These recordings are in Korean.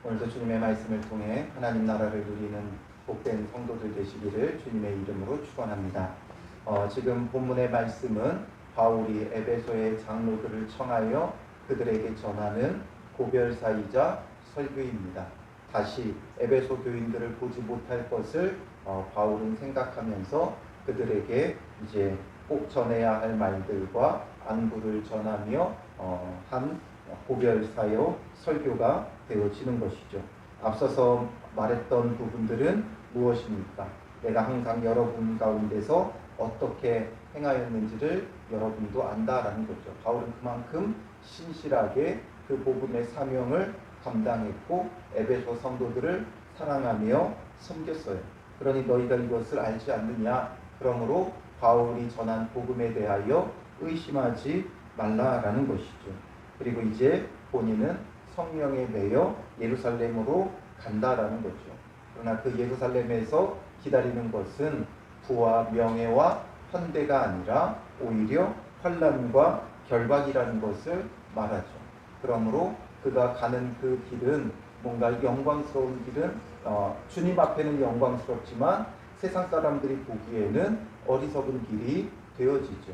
오늘도 주님의 말씀을 통해 하나님 나라를 누리는 복된 성도들 되시기를 주님의 이름으로 축원합니다. 지금 본문의 말씀은 바울이 에베소의 장로들을 청하여 그들에게 전하는 고별사이자 설교입니다. 다시 에베소 교인들을 보지 못할 것을 바울은 생각하면서 그들에게 이제 꼭 전해야 할 말들과 안부를 전하며 한 고별사요 설교가 되어지는 것이죠. 앞서서 말했던 부분들은 무엇입니까? 내가 항상 여러분 가운데서 어떻게 행하였는지를 여러분도 안다라는 거죠. 바울은 그만큼 신실하게 그 복음의 사명을 감당했고 에베소 성도들을 사랑하며 섬겼어요. 그러니 너희가 이것을 알지 않느냐? 그러므로 바울이 전한 복음에 대하여 의심하지 말라라는 것이죠. 그리고 이제 본인은 성령에 매여 예루살렘으로 간다라는 거죠. 그러나 그 예루살렘에서 기다리는 것은 부와 명예와 현대가 아니라 오히려 환난과 결박이라는 것을 말하죠. 그러므로 그가 가는 그 길은 뭔가 영광스러운 길은 주님 앞에는 영광스럽지만 세상 사람들이 보기에는 어리석은 길이 되어지죠.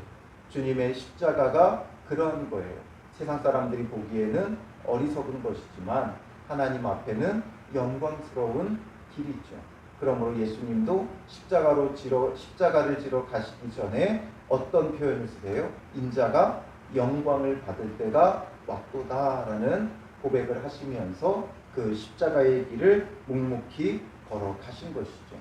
주님의 십자가가 그런 거예요. 세상 사람들이 보기에는 어리석은 것이지만 하나님 앞에는 영광스러운 길이죠. 그러므로 예수님도 십자가를 지러 가시기 전에 어떤 표현을 쓰세요? 인자가 영광을 받을 때가 왔도다라는 고백을 하시면서 그 십자가의 길을 묵묵히 걸어가신 것이죠.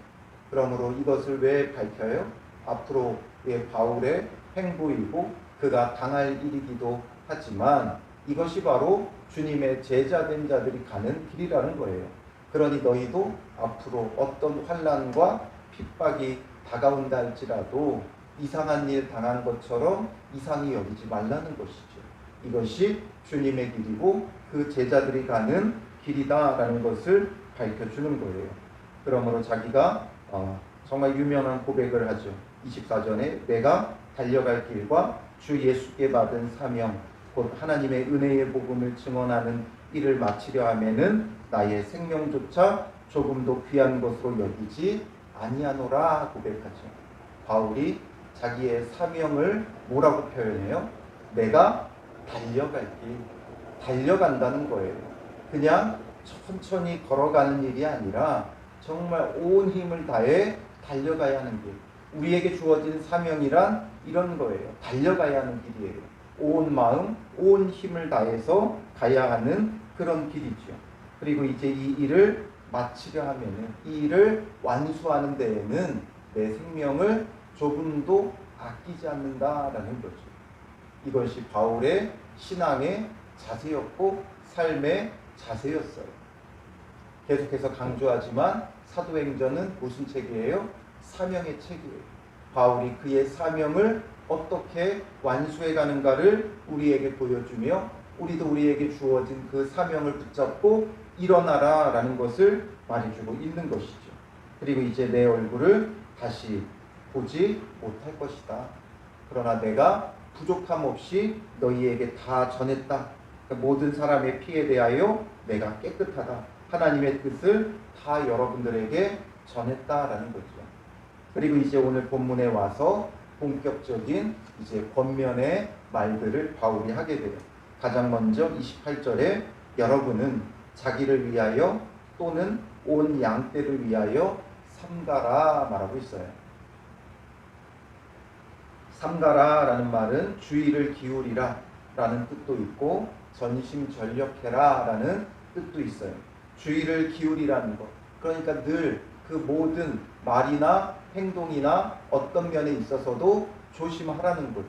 그러므로 이것을 왜 밝혀요? 앞으로의 바울의 행보이고 그가 당할 일이기도 하지만 이것이 바로 주님의 제자된 자들이 가는 길이라는 거예요. 그러니 너희도 앞으로 어떤 환난과 핍박이 다가온다 할지라도 이상한 일 당한 것처럼 이상히 여기지 말라는 것이죠. 이것이 주님의 길이고 그 제자들이 가는 길이다라는 것을 밝혀주는 거예요. 그러므로 자기가 정말 유명한 고백을 하죠. 24절에 내가 달려갈 길과 주 예수께 받은 사명 곧 하나님의 은혜의 복음을 증언하는 일을 마치려 하면은 나의 생명조차 조금도 귀한 것으로 여기지 아니하노라 고백하죠. 바울이 자기의 사명을 뭐라고 표현해요? 내가 달려갈 길, 달려간다는 거예요. 그냥 천천히 걸어가는 일이 아니라 정말 온 힘을 다해 달려가야 하는 길. 우리에게 주어진 사명이란 이런 거예요. 달려가야 하는 길이에요. 온 마음, 온 힘을 다해서 가야 하는 그런 길이죠. 그리고 이제 이 일을 마치려 하면은, 이 일을 완수하는 데에는 내 생명을 조금도 아끼지 않는다라는 거죠. 이것이 바울의 신앙의 자세였고 삶의 자세였어요. 계속해서 강조하지만 사도행전은 무슨 책이에요? 사명의 책이에요. 바울이 그의 사명을 어떻게 완수해 가는가를 우리에게 보여주며 우리도 우리에게 주어진 그 사명을 붙잡고 일어나라 라는 것을 말해주고 있는 것이죠. 그리고 이제 내 얼굴을 다시 보지 못할 것이다. 그러나 내가 부족함 없이 너희에게 다 전했다. 그러니까 모든 사람의 피에 대하여 내가 깨끗하다. 하나님의 뜻을 다 여러분들에게 전했다라는 거죠. 그리고 이제 오늘 본문에 와서 본격적인 이제 권면의 말들을 바울이 하게 돼요. 가장 먼저 28절에 여러분은 자기를 위하여 또는 온 양떼를 위하여 삼가라 말하고 있어요. 삼가라라는 말은 주의를 기울이라 라는 뜻도 있고 전심전력해라 라는 뜻도 있어요. 주의를 기울이라는 것. 그러니까 늘 그 모든 말이나 행동이나 어떤 면에 있어서도 조심하라는 거죠.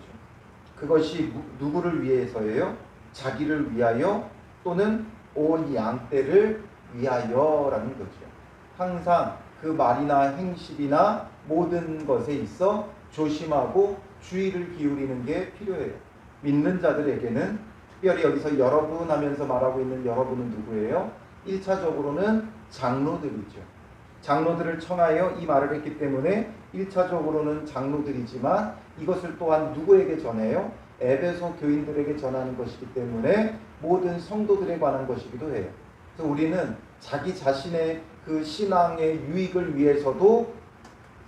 그것이 누구를 위해서예요? 자기를 위하여 또는 온 양떼를 위하여라는 거죠. 항상 그 말이나 행실이나 모든 것에 있어 조심하고 주의를 기울이는 게 필요해요. 믿는 자들에게는 특별히 여기서 여러분 하면서 말하고 있는 여러분은 누구예요? 1차적으로는 장로들이죠. 장로들을 청하여 이 말을 했기 때문에 1차적으로는 장로들이지만 이것을 또한 누구에게 전해요? 에베소 교인들에게 전하는 것이기 때문에 모든 성도들에 관한 것이기도 해요. 그래서 우리는 자기 자신의 그 신앙의 유익을 위해서도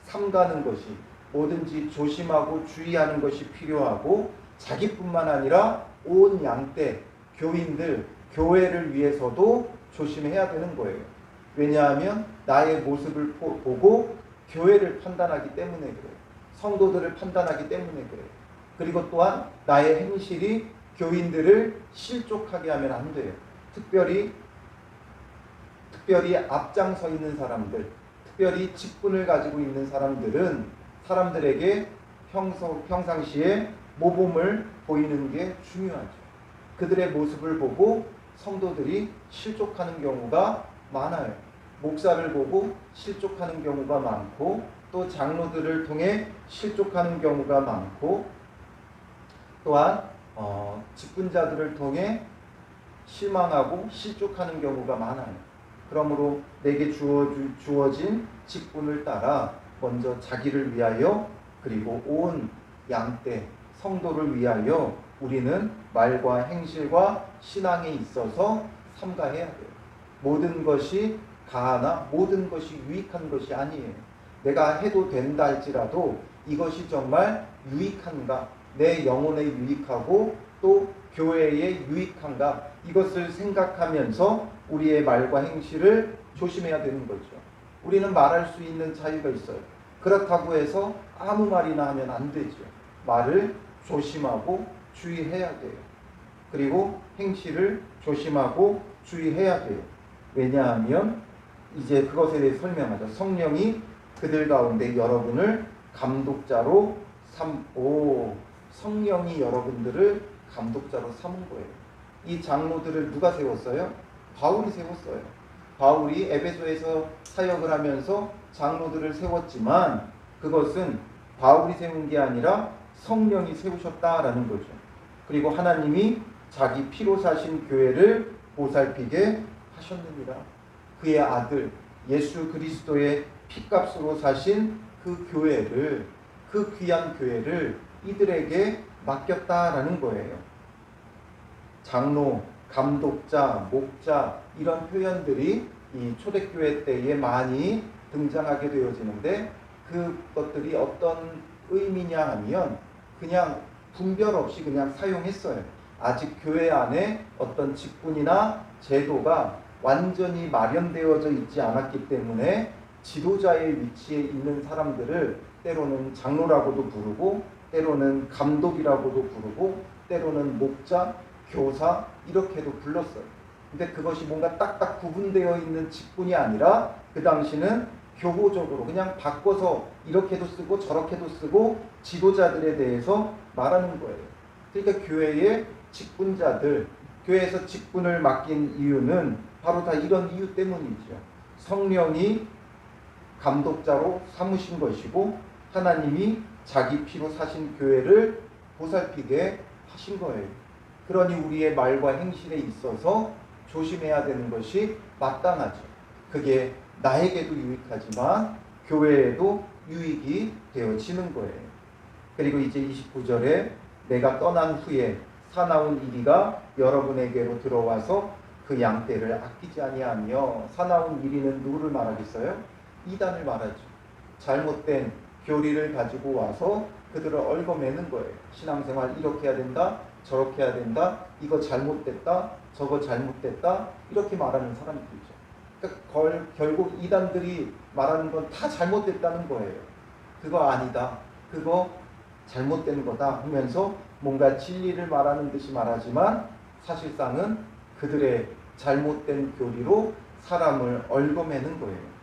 삼가는 것이 뭐든지 조심하고 주의하는 것이 필요하고 자기뿐만 아니라 온 양떼, 교인들, 교회를 위해서도 조심해야 되는 거예요. 왜냐하면 나의 모습을 보고 교회를 판단하기 때문에 그래요. 성도들을 판단하기 때문에 그래요. 그리고 또한 나의 행실이 교인들을 실족하게 하면 안 돼요. 특별히 앞장서 있는 사람들, 특별히 직분을 가지고 있는 사람들은 사람들에게 평상시에 모범을 보이는 게 중요하죠. 그들의 모습을 보고 성도들이 실족하는 경우가 많아요. 목사를 보고 실족하는 경우가 많고 또 장로들을 통해 실족하는 경우가 많고 또한 직분자들을 통해 실망하고 실족하는 경우가 많아요. 그러므로 내게 주어진 직분을 따라 먼저 자기를 위하여 그리고 온 양떼 성도를 위하여 우리는 말과 행실과 신앙에 있어서 삼가해야 돼요. 모든 것이 가하나 모든 것이 유익한 것이 아니에요. 내가 해도 된다 할지라도 이것이 정말 유익한가, 내 영혼에 유익하고 또 교회에 유익한가, 이것을 생각하면서 우리의 말과 행실을 조심해야 되는 거죠. 우리는 말할 수 있는 자유가 있어요. 그렇다고 해서 아무 말이나 하면 안 되죠. 말을 조심하고 주의해야 돼요. 그리고 행실을 조심하고 주의해야 돼요. 왜냐하면 이제 그것에 대해 설명하죠. 성령이 그들 가운데 여러분을 감독자로 성령이 여러분들을 감독자로 삼은 거예요. 이 장로들을 누가 세웠어요? 바울이 세웠어요. 바울이 에베소에서 사역을 하면서 장로들을 세웠지만 그것은 바울이 세운 게 아니라 성령이 세우셨다라는 거죠. 그리고 하나님이 자기 피로 사신 교회를 보살피게 하셨느니라. 그의 아들 예수 그리스도의 피값으로 사신 그 교회를, 그 귀한 교회를 이들에게 맡겼다라는 거예요. 장로, 감독자, 목자 이런 표현들이 이 초대교회 때에 많이 등장하게 되어지는데 그것들이 어떤 의미냐 하면 그냥 분별 없이 그냥 사용했어요. 아직 교회 안에 어떤 직분이나 제도가 완전히 마련되어져 있지 않았기 때문에 지도자의 위치에 있는 사람들을 때로는 장로라고도 부르고 때로는 감독이라고도 부르고 때로는 목자, 교사 이렇게도 불렀어요. 근데 그것이 뭔가 딱딱 구분되어 있는 직분이 아니라 그 당시는 교보적으로 그냥 바꿔서 이렇게도 쓰고 저렇게도 쓰고 지도자들에 대해서 말하는 거예요. 그러니까 교회의 직분자들, 교회에서 직분을 맡긴 이유는 바로 다 이런 이유 때문이죠. 성령이 감독자로 삼으신 것이고 하나님이 자기 피로 사신 교회를 보살피게 하신 거예요. 그러니 우리의 말과 행실에 있어서 조심해야 되는 것이 마땅하죠. 그게 나에게도 유익하지만 교회에도 유익이 되어지는 거예요. 그리고 이제 29절에 내가 떠난 후에 사나운 이리가 여러분에게로 들어와서 그 양떼를 아끼지 아니하며, 사나운 이리는 누구를 말하겠어요? 이단을 말하죠. 잘못된 교리를 가지고 와서 그들을 얽어매는 거예요. 신앙생활 이렇게 해야 된다, 저렇게 해야 된다, 이거 잘못됐다, 저거 잘못됐다, 이렇게 말하는 사람들이죠. 그러니까 결국 이단들이 말하는 건 다 잘못됐다는 거예요. 그거 아니다, 그거 잘못된 거다 하면서 뭔가 진리를 말하는 듯이 말하지만 사실상은 그들의 잘못된 교리로 사람을 얽어매는 거예요.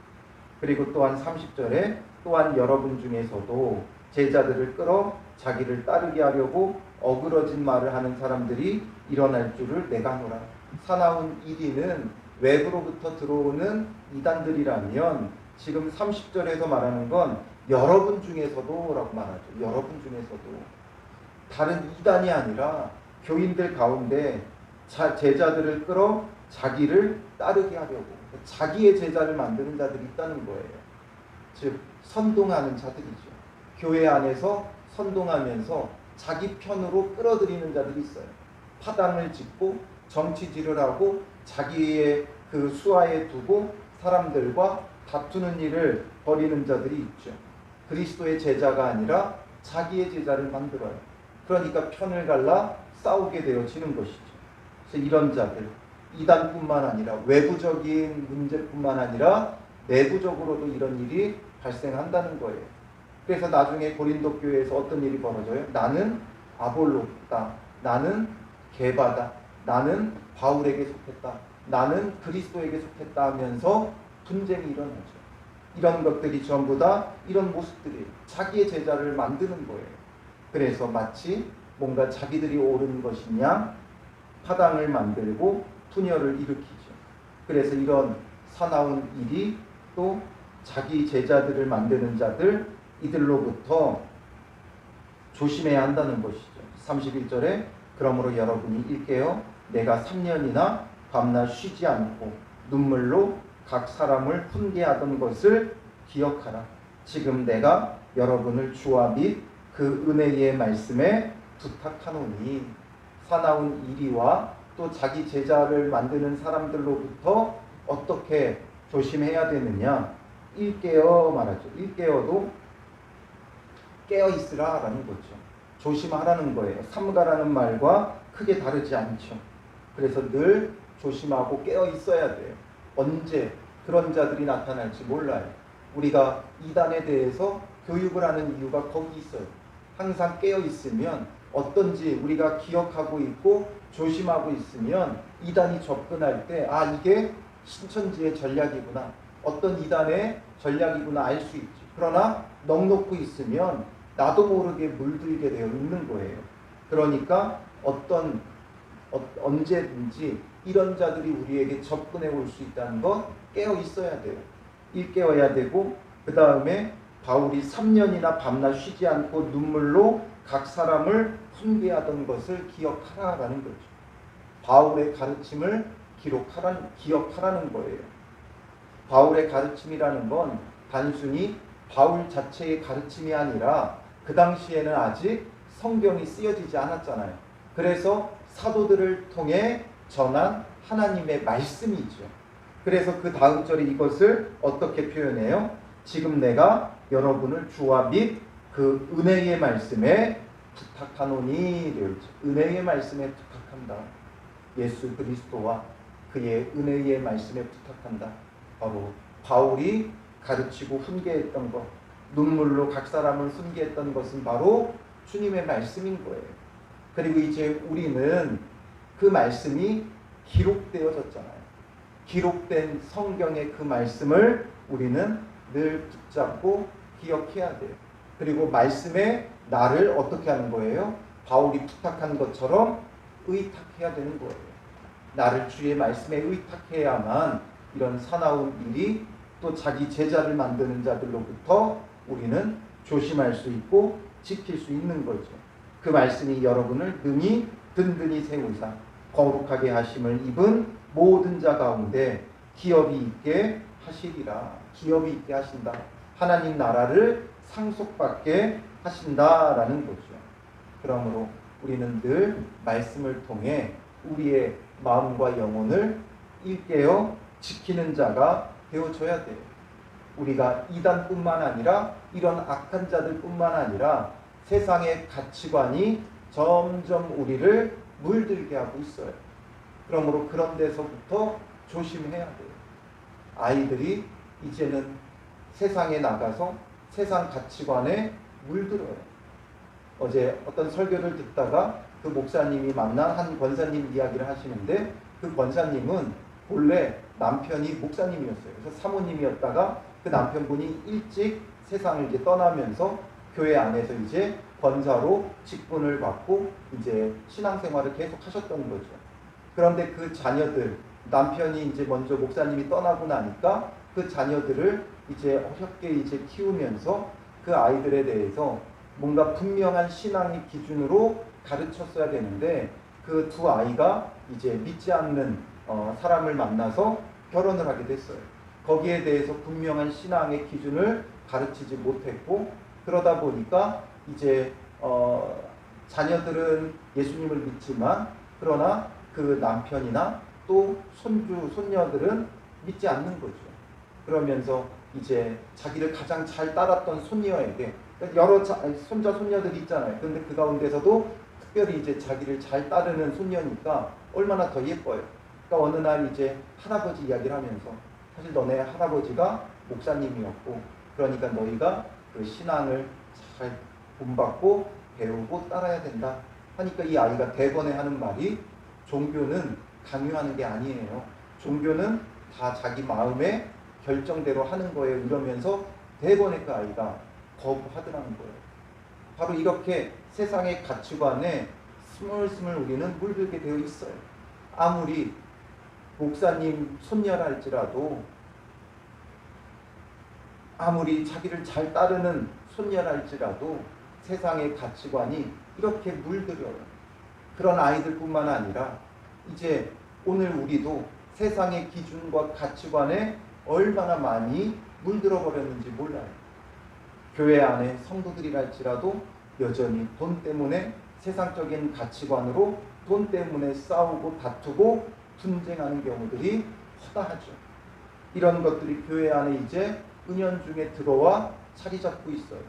그리고 또한 30절에 또한 여러분 중에서도 제자들을 끌어 자기를 따르게 하려고 어그러진 말을 하는 사람들이 일어날 줄을 내가 노라. 사나운 이리는 외부로부터 들어오는 이단들이라면 지금 30절에서 말하는 건 여러분 중에서도 라고 말하죠. 여러분 중에서도. 다른 이단이 아니라 교인들 가운데 제자들을 끌어 자기를 따르게 하려고 자기의 제자를 만드는 자들이 있다는 거예요. 즉 선동하는 자들이죠. 교회 안에서 선동하면서 자기 편으로 끌어들이는 자들이 있어요. 파당을 짓고 정치질을 하고 자기의 그 수하에 두고 사람들과 다투는 일을 벌이는 자들이 있죠. 그리스도의 제자가 아니라 자기의 제자를 만들어요. 그러니까 편을 갈라 싸우게 되어지는 것이죠. 그래서 이런 자들, 이단뿐만 아니라 외부적인 문제뿐만 아니라 내부적으로도 이런 일이 발생한다는 거예요. 그래서 나중에 고린도 교회에서 어떤 일이 벌어져요? 나는 아볼로다, 나는 게바다, 나는 바울에게 속했다, 나는 그리스도에게 속했다 하면서 분쟁이 일어나죠. 이런 것들이 전부 다 이런 모습들이 자기의 제자를 만드는 거예요. 그래서 마치 뭔가 자기들이 옳은 것이냐 파당을 만들고 분열을 일으키죠. 그래서 이런 사나운 일이 또 자기 제자들을 만드는 자들 이들로부터 조심해야 한다는 것이죠. 31절에 그러므로 여러분이 일깨어 내가 3년이나 밤낮 쉬지 않고 눈물로 각 사람을 훈계하던 것을 기억하라. 지금 내가 여러분을 주와 및 그 은혜의 말씀에 부탁하노니. 사나운 이리와 또 자기 제자를 만드는 사람들로부터 어떻게 조심해야 되느냐. 일깨어 말하죠. 일깨어도 깨어 있으라 라는 거죠. 조심하라는 거예요. 삼가라는 말과 크게 다르지 않죠. 그래서 늘 조심하고 깨어 있어야 돼요. 언제 그런 자들이 나타날지 몰라요. 우리가 이단에 대해서 교육을 하는 이유가 거기 있어요. 항상 깨어 있으면 어떤지 우리가 기억하고 있고 조심하고 있으면 이단이 접근할 때 이게 신천지의 전략이구나, 어떤 이단의 전략이구나 알 수 있지. 그러나 넋놓고 있으면 나도 모르게 물들게 되어 있는 거예요. 그러니까 언제든지 이런 자들이 우리에게 접근해 올 수 있다는 것 깨어 있어야 돼요. 일깨워야 되고, 그 다음에 바울이 3년이나 밤낮 쉬지 않고 눈물로 각 사람을 훈계하던 것을 기억하라라는 거죠. 바울의 가르침을 기억하라는 거예요. 바울의 가르침이라는 건 단순히 바울 자체의 가르침이 아니라 그 당시에는 아직 성경이 쓰여지지 않았잖아요. 그래서 사도들을 통해 전한 하나님의 말씀이죠. 그래서 그 다음 절에 이것을 어떻게 표현해요? 지금 내가 여러분을 주와 및 그 은혜의 말씀에 부탁하노니. 은혜의 말씀에 부탁한다. 예수 그리스도와 그의 은혜의 말씀에 부탁한다. 바로 바울이 가르치고 훈계했던 것, 눈물로 각 사람을 훈계했던 것은 바로 주님의 말씀인 거예요. 그리고 이제 우리는 그 말씀이 기록되어졌잖아요. 기록된 성경의 그 말씀을 우리는 늘 붙잡고 기억해야 돼요. 그리고 말씀에 나를 어떻게 하는 거예요? 바울이 부탁한 것처럼 의탁해야 되는 거예요. 나를 주의 말씀에 의탁해야만 이런 사나운 일이 또 자기 제자를 만드는 자들로부터 우리는 조심할 수 있고 지킬 수 있는 거죠. 그 말씀이 여러분을 능히 든든히 세우사 거룩하게 하심을 입은 모든 자 가운데 기업이 있게 하시리라. 기업이 있게 하신다. 하나님 나라를 상속받게 하신다라는 거죠. 그러므로 우리는 늘 말씀을 통해 우리의 마음과 영혼을 일깨어 지키는 자가 되어줘야 돼요. 우리가 이단뿐만 아니라 이런 악한 자들뿐만 아니라 세상의 가치관이 점점 우리를 물들게 하고 있어요. 그러므로 그런 데서부터 조심해야 돼요. 아이들이 이제는 세상에 나가서 세상 가치관에 물들어요. 어제 어떤 설교를 듣다가 그 목사님이 만난 한 권사님 이야기를 하시는데, 그 권사님은 본래 남편이 목사님이었어요. 그래서 사모님이었다가 그 남편분이 일찍 세상을 이제 떠나면서 교회 안에서 이제 권사로 직분을 받고 이제 신앙생활을 계속 하셨던 거죠. 그런데 그 자녀들, 남편이 이제 먼저 목사님이 떠나고 나니까 그 자녀들을 이제 어렵게 이제 키우면서 그 아이들에 대해서 뭔가 분명한 신앙의 기준으로 가르쳤어야 되는데, 그 두 아이가 이제 믿지 않는 사람을 만나서 결혼을 하게 됐어요. 거기에 대해서 분명한 신앙의 기준을 가르치지 못했고, 그러다 보니까 이제 자녀들은 예수님을 믿지만, 그러나 그 남편이나 또 손주, 손녀들은 믿지 않는 거죠. 그러면서 이제 자기를 가장 잘 따랐던 손녀에게 여러 손자, 손녀들이 있잖아요. 그런데 그 가운데서도 특별히 이제 자기를 잘 따르는 손녀니까 얼마나 더 예뻐요. 그러니까 어느 날 이제 할아버지 이야기를 하면서 사실 너네 할아버지가 목사님이었고 그러니까 너희가 그 신앙을 잘 본받고 배우고 따라야 된다 하니까 이 아이가 대번에 하는 말이 종교는 강요하는 게 아니에요. 종교는 다 자기 마음의 결정대로 하는 거예요. 이러면서 대번에 그 아이가 거부하더라는 거예요. 바로 이렇게 세상의 가치관에 스물스물 우리는 물들게 되어 있어요. 아무리 목사님 손녀라 할지라도 아무리 자기를 잘 따르는 손녀라 할지라도 세상의 가치관이 이렇게 물들여요. 그런 아이들뿐만 아니라 이제 오늘 우리도 세상의 기준과 가치관에 얼마나 많이 물들어 버렸는지 몰라요. 교회 안에 성도들이랄지라도 여전히 돈 때문에 세상적인 가치관으로 돈 때문에 싸우고 다투고 분쟁하는 경우들이 허다하죠. 이런 것들이 교회 안에 이제 은연중에 들어와 자리 잡고 있어요.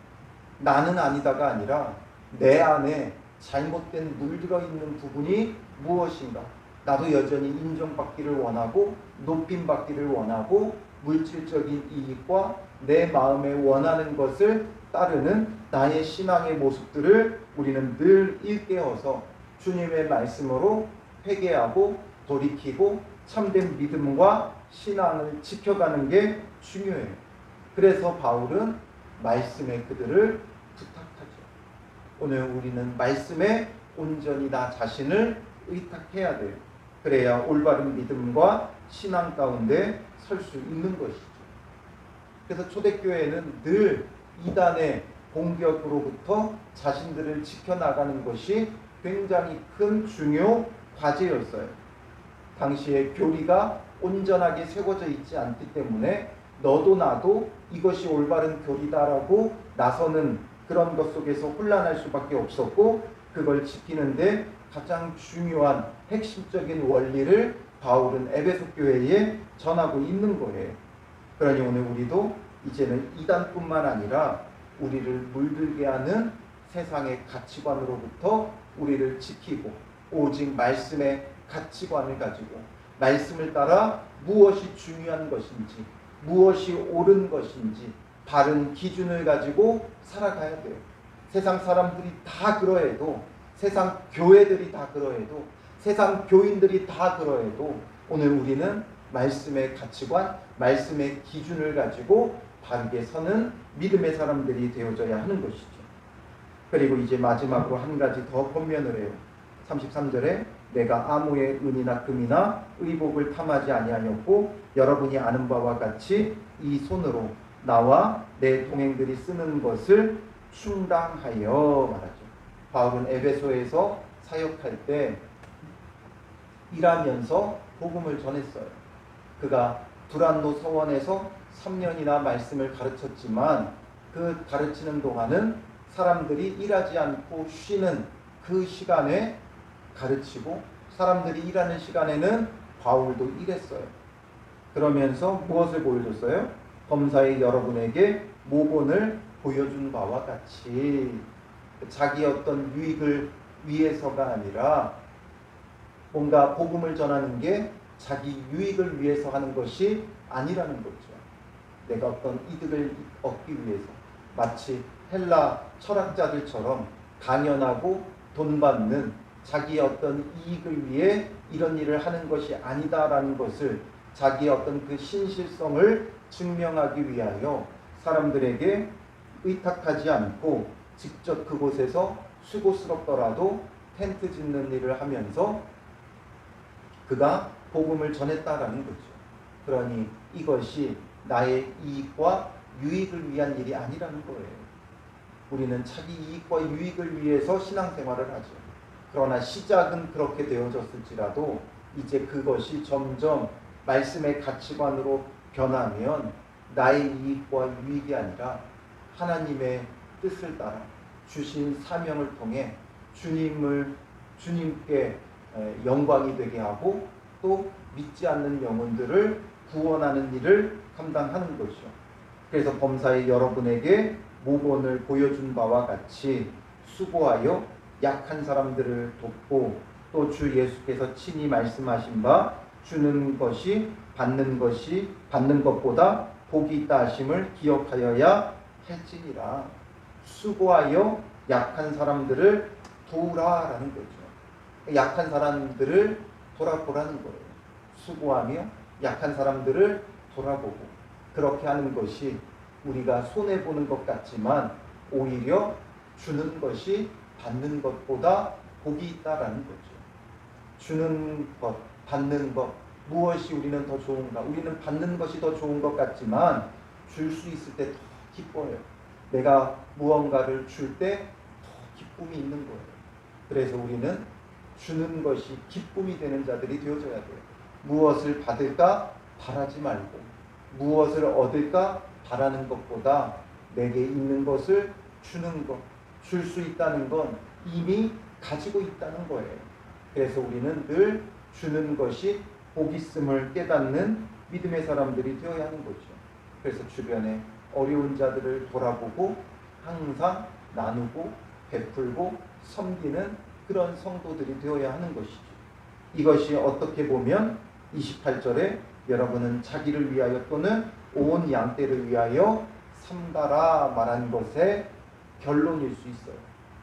나는 아니다가 아니라 내 안에 잘못된 물들어 있는 부분이 무엇인가? 나도 여전히 인정받기를 원하고 높임받기를 원하고 물질적인 이익과 내 마음에 원하는 것을 따르는 나의 신앙의 모습들을 우리는 늘 일깨워서 주님의 말씀으로 회개하고 돌이키고 참된 믿음과 신앙을 지켜가는 게 중요해요. 그래서 바울은 말씀에 그들을 부탁하죠. 오늘 우리는 말씀에 온전히 나 자신을 의탁해야 돼요. 그래야 올바른 믿음과 신앙 가운데 설 수 있는 것이죠. 그래서 초대교회는 늘 이단의 공격으로부터 자신들을 지켜나가는 것이 굉장히 큰 중요 과제였어요. 당시에 교리가 온전하게 세워져 있지 않기 때문에 너도 나도 이것이 올바른 교리다라고 나서는 그런 것 속에서 혼란할 수밖에 없었고 그걸 지키는데 가장 중요한 핵심적인 원리를 바울은 에베소 교회에 전하고 있는 거예요. 그러니 오늘 우리도 이제는 이단뿐만 아니라 우리를 물들게 하는 세상의 가치관으로부터 우리를 지키고 오직 말씀의 가치관을 가지고 말씀을 따라 무엇이 중요한 것인지 무엇이 옳은 것인지 바른 기준을 가지고 살아가야 돼요. 세상 사람들이 다 그러해도 세상 교회들이 다 그러해도 세상 교인들이 다 그러해도 오늘 우리는 말씀의 가치관, 말씀의 기준을 가지고 바르게 서는 믿음의 사람들이 되어져야 하는 것이죠. 그리고 이제 마지막으로 한 가지 더 권면을 해요. 33절에 내가 아무의 은이나 금이나 의복을 탐하지 아니하였고 여러분이 아는 바와 같이 이 손으로 나와 내 동행들이 쓰는 것을 충당하여 말하죠. 바울은 에베소에서 사역할 때 일하면서 복음을 전했어요. 그가 두란노 서원에서 3년이나 말씀을 가르쳤지만 그 가르치는 동안은 사람들이 일하지 않고 쉬는 그 시간에 가르치고 사람들이 일하는 시간에는 바울도 일했어요. 그러면서 무엇을 보여줬어요? 범사에 여러분에게 모본을 보여준 바와 같이 자기 어떤 유익을 위해서가 아니라 뭔가 복음을 전하는 게 자기 유익을 위해서 하는 것이 아니라는 거죠. 내가 어떤 이득을 얻기 위해서 마치 헬라 철학자들처럼 강연하고 돈 받는 자기의 어떤 이익을 위해 이런 일을 하는 것이 아니다라는 것을 자기의 어떤 그 신실성을 증명하기 위하여 사람들에게 의탁하지 않고 직접 그곳에서 수고스럽더라도 텐트 짓는 일을 하면서 그가 복음을 전했다라는 거죠. 그러니 이것이 나의 이익과 유익을 위한 일이 아니라는 거예요. 우리는 자기 이익과 유익을 위해서 신앙생활을 하죠. 그러나 시작은 그렇게 되어졌을지라도 이제 그것이 점점 말씀의 가치관으로 변하면 나의 이익과 유익이 아니라 하나님의 뜻을 따라 주신 사명을 통해 주님께 영광이 되게 하고 또 믿지 않는 영혼들을 구원하는 일을 감당하는 것이죠. 그래서 범사에 여러분에게 모본을 보여준 바와 같이 수고하여 약한 사람들을 돕고 또 주 예수께서 친히 말씀하신 바 주는 것이 받는 것보다 복이 있다 하심을 기억하여야 할지니라. 수고하여 약한 사람들을 도우라라는 거죠. 약한 사람들을 돌아보라는 거예요. 수고하며 약한 사람들을 돌아보고 그렇게 하는 것이 우리가 손해보는 것 같지만 오히려 주는 것이 받는 것보다 복이 있다라는 거죠. 주는 것, 받는 것, 무엇이 우리는 더 좋은가? 우리는 받는 것이 더 좋은 것 같지만 줄 수 있을 때 더 기뻐요. 내가 무언가를 줄 때 더 기쁨이 있는 거예요. 그래서 우리는 주는 것이 기쁨이 되는 자들이 되어져야 돼요. 무엇을 받을까 바라지 말고 무엇을 얻을까 바라는 것보다 내게 있는 것을 주는 것, 줄 수 있다는 건 이미 가지고 있다는 거예요. 그래서 우리는 늘 주는 것이 복 있음을 깨닫는 믿음의 사람들이 되어야 하는 거죠. 그래서 주변에 어려운 자들을 돌아보고 항상 나누고 베풀고 섬기는 그런 성도들이 되어야 하는 것이죠. 이것이 어떻게 보면 28절에 여러분은 자기를 위하여 또는 온 양떼를 위하여 삼가라 말한 것의 결론일 수 있어요.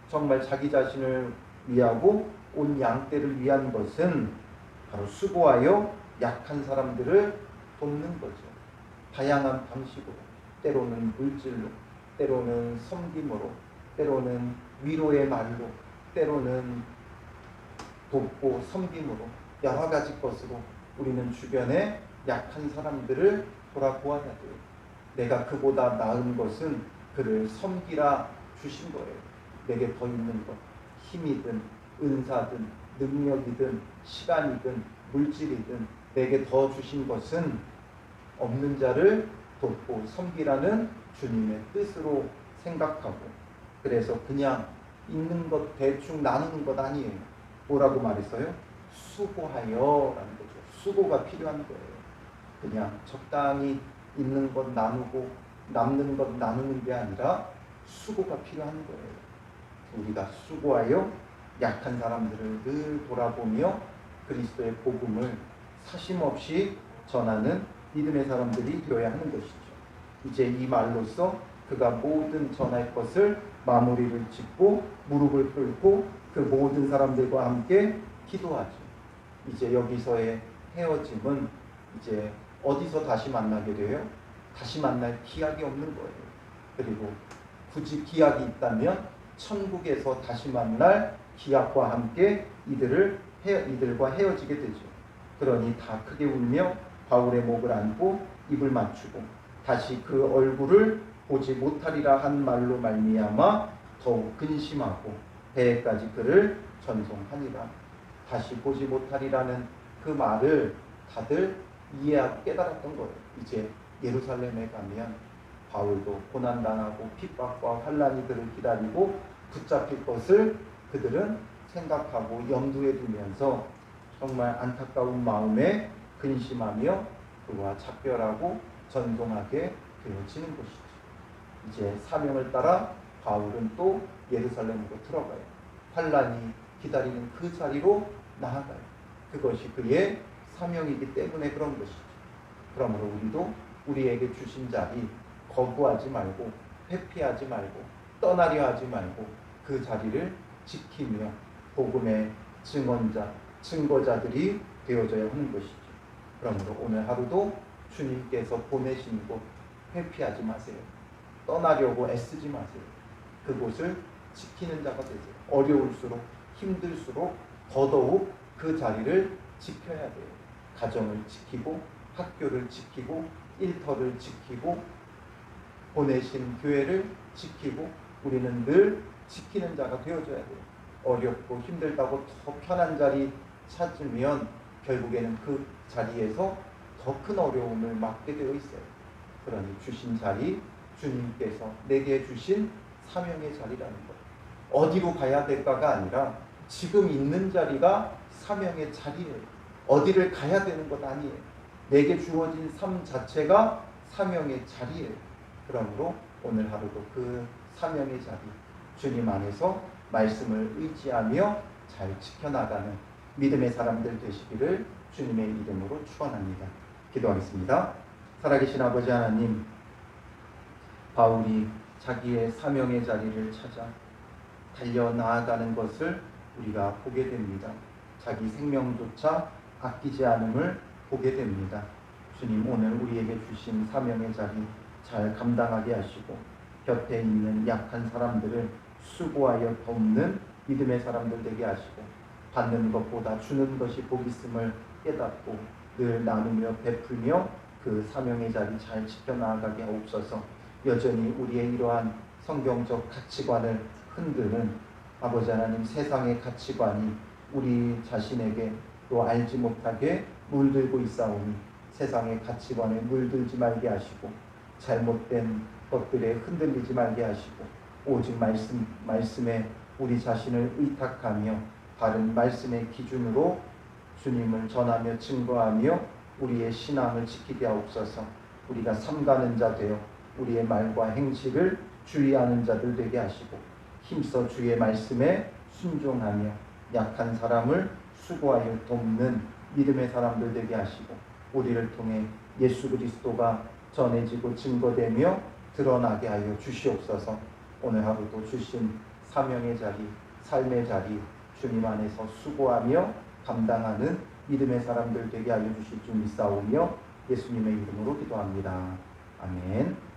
정말 자기 자신을 위하고 온 양떼를 위한 것은 바로 수고하여 약한 사람들을 돕는 거죠. 다양한 방식으로, 때로는 물질로, 때로는 섬김으로, 때로는 위로의 말로, 때로는 돕고 섬김으로 여러 가지 것으로 우리는 주변에 약한 사람들을 돌아보아야 돼요. 내가 그보다 나은 것은 그를 섬기라 주신 거예요. 내게 더 있는 것, 힘이든 은사든 능력이든 시간이든 물질이든 내게 더 주신 것은 없는 자를 돕고 섬기라는 주님의 뜻으로 생각하고 그래서 그냥 있는 것 대충 나누는 것 아니에요. 뭐라고 말했어요? 수고하여라는 거죠. 수고가 필요한 거예요. 그냥 적당히 있는 것 나누고 남는 것 나누는 게 아니라 수고가 필요한 거예요. 우리가 수고하여 약한 사람들을 늘 돌아보며 그리스도의 복음을 사심없이 전하는 믿음의 사람들이 되어야 하는 것이죠. 이제 이 말로써 그가 모든 전할 것을 마무리를 짓고 무릎을 꿇고 그 모든 사람들과 함께 기도하죠. 이제 여기서의 헤어짐은 이제 어디서 다시 만나게 돼요? 다시 만날 기약이 없는 거예요. 그리고 굳이 기약이 있다면 천국에서 다시 만날 기약과 함께 이들과 헤어지게 되죠. 그러니 다 크게 울며 바울의 목을 안고 입을 맞추고 다시 그 얼굴을 보지 못하리라 한 말로 말미암아 더욱 근심하고 배에까지 그를 전송하니라. 다시 보지 못하리라는 그 말을 다들 이해하고 깨달았던 거예요. 이제 예루살렘에 가면 바울도 고난당하고 핍박과 환난이 그를 기다리고 붙잡힐 것을 그들은 생각하고 염두에 두면서 정말 안타까운 마음에 근심하며 그와 작별하고 전송하게 되어지는 것이죠. 이제 사명을 따라 바울은 또 예루살렘으로 들어가요. 환난이 기다리는 그 자리로 나아가요. 그것이 그의 사명이기 때문에 그런 것이죠. 그러므로 우리도 우리에게 주신 자리 거부하지 말고 회피하지 말고 떠나려 하지 말고 그 자리를 지키며 복음의 증언자, 증거자들이 되어져야 하는 것이죠. 그러므로 오늘 하루도 주님께서 보내신 곳 회피하지 마세요. 떠나려고 애쓰지 마세요. 그곳을 지키는 자가 되세요. 어려울수록 힘들수록 더더욱 그 자리를 지켜야 돼요. 가정을 지키고 학교를 지키고 일터를 지키고 보내신 교회를 지키고 우리는 늘 지키는 자가 되어줘야 돼요. 어렵고 힘들다고 더 편한 자리 찾으면 결국에는 그 자리에서 더 큰 어려움을 맞게 되어 있어요. 그러니 주신 자리, 주님께서 내게 주신 사명의 자리라는 것. 어디로 가야 될까가 아니라 지금 있는 자리가 사명의 자리예요. 어디를 가야 되는 것 아니에요. 내게 주어진 삶 자체가 사명의 자리예요. 그러므로 오늘 하루도 그 사명의 자리, 주님 안에서 말씀을 의지하며 잘 지켜나가는 믿음의 사람들 되시기를 주님의 이름으로 축원합니다. 기도하겠습니다. 살아계신 아버지 하나님, 바울이 자기의 사명의 자리를 찾아 달려나아가는 것을 우리가 보게 됩니다. 자기 생명조차 아끼지 않음을 보게 됩니다. 주님, 오늘 우리에게 주신 사명의 자리 잘 감당하게 하시고 곁에 있는 약한 사람들을 수고하여 돕는 믿음의 사람들 되게 하시고 받는 것보다 주는 것이 복 있음을 깨닫고 늘 나누며 베풀며 그 사명의 자리 잘 지켜나가게 하옵소서. 여전히 우리의 이러한 성경적 가치관을 흔드는 아버지 하나님, 세상의 가치관이 우리 자신에게 또 알지 못하게 물들고 있사오니 세상의 가치관에 물들지 말게 하시고 잘못된 것들에 흔들리지 말게 하시고 오직 말씀에 우리 자신을 의탁하며 바른 말씀의 기준으로 주님을 전하며 증거하며 우리의 신앙을 지키게 하옵소서. 우리가 삼가는 자 되어 우리의 말과 행실을 주의하는 자들 되게 하시고 힘써 주의 말씀에 순종하며 약한 사람을 수고하여 돕는 믿음의 사람들 되게 하시고 우리를 통해 예수 그리스도가 전해지고 증거되며 드러나게 하여 주시옵소서. 오늘 하루도 주신 사명의 자리, 삶의 자리 주님 안에서 수고하며 감당하는 믿음의 사람들 되게 하여 주실 줄 믿사오며 예수님의 이름으로 기도합니다. 아멘.